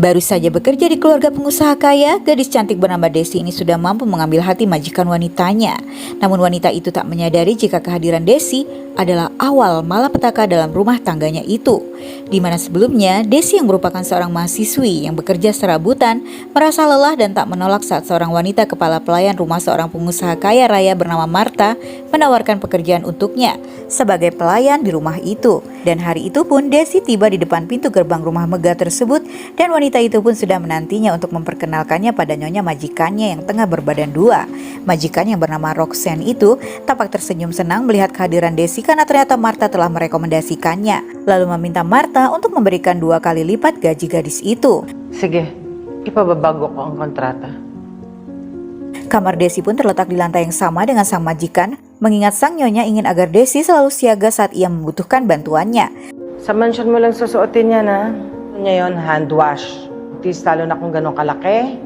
Baru saja bekerja di keluarga pengusaha kaya, gadis cantik bernama Desi ini sudah mampu mengambil hati majikan wanitanya. Namun wanita itu tak menyadari jika kehadiran Desi adalah awal malapetaka dalam rumah tangganya itu. Di mana sebelumnya Desi yang merupakan seorang mahasiswi yang bekerja serabutan merasa lelah dan tak menolak saat seorang wanita kepala pelayan rumah seorang pengusaha kaya raya bernama Marta menawarkan pekerjaan untuknya sebagai pelayan di rumah itu. Dan hari itu pun Desi tiba di depan pintu gerbang rumah megah tersebut dan wanita itu pun sudah menantinya untuk memperkenalkannya pada nyonya majikannya yang tengah berbadan dua. Majikan yang bernama Roxanne itu tampak tersenyum senang melihat kehadiran Desi karena ternyata Marta telah merekomendasikannya, lalu meminta Marta untuk memberikan 2 kali lipat gaji gadis itu. Sige, ipababago ko ang kontrata. Kamar Desi pun terletak di lantai yang sama dengan sang majikan, mengingat sang nyonya ingin agar Desi selalu siaga saat ia membutuhkan bantuannya. Sa mansion mo lang susuotin yan, ha? Ngayon, hand wash. Tis talo na kung ganun kalaki.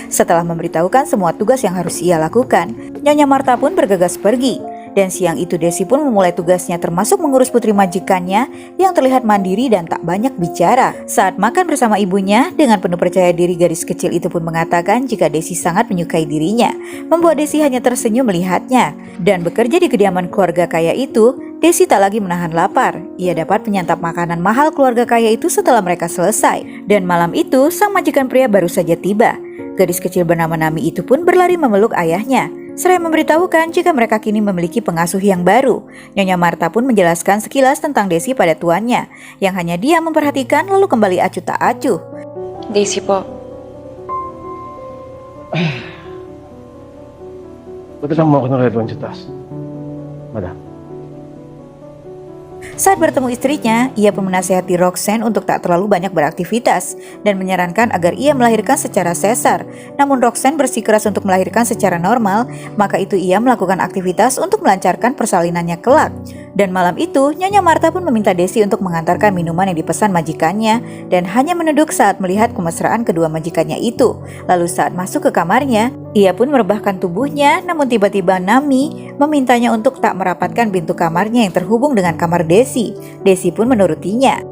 Setelah memberitahukan semua tugas yang harus ia lakukan, Nyonya Marta pun bergegas pergi. Dan siang itu Desi pun memulai tugasnya termasuk mengurus putri majikannya yang terlihat mandiri dan tak banyak bicara. Saat makan bersama ibunya, dengan penuh percaya diri gadis kecil itu pun mengatakan jika Desi sangat menyukai dirinya, membuat Desi hanya tersenyum melihatnya. Dan bekerja di kediaman keluarga kaya itu, Desi tak lagi menahan lapar. Ia dapat menyantap makanan mahal keluarga kaya itu setelah mereka selesai. Dan malam itu, sang majikan pria baru saja tiba. Gadis kecil bernama Nami itu pun berlari memeluk ayahnya, seraya memberitahukan jika mereka kini memiliki pengasuh yang baru. Nyonya Marta pun menjelaskan sekilas tentang Desi pada tuannya, yang hanya dia memperhatikan lalu kembali acuh tak acuh. Daisy po. Ba't lang mo ako ng red wine sa taas? Madam. Saat bertemu istrinya, ia pun menasihati Roxanne untuk tak terlalu banyak beraktivitas dan menyarankan agar ia melahirkan secara sesar. Namun Roxanne bersikeras untuk melahirkan secara normal, maka itu ia melakukan aktivitas untuk melancarkan persalinannya kelak. Dan malam itu, Nyonya Marta pun meminta Desi untuk mengantarkan minuman yang dipesan majikannya dan hanya menunduk saat melihat kemesraan kedua majikannya itu. Lalu saat masuk ke kamarnya, ia pun merebahkan tubuhnya, namun tiba-tiba Nami memintanya untuk tak merapatkan pintu kamarnya yang terhubung dengan kamar Desi. Desi pun menurutinya.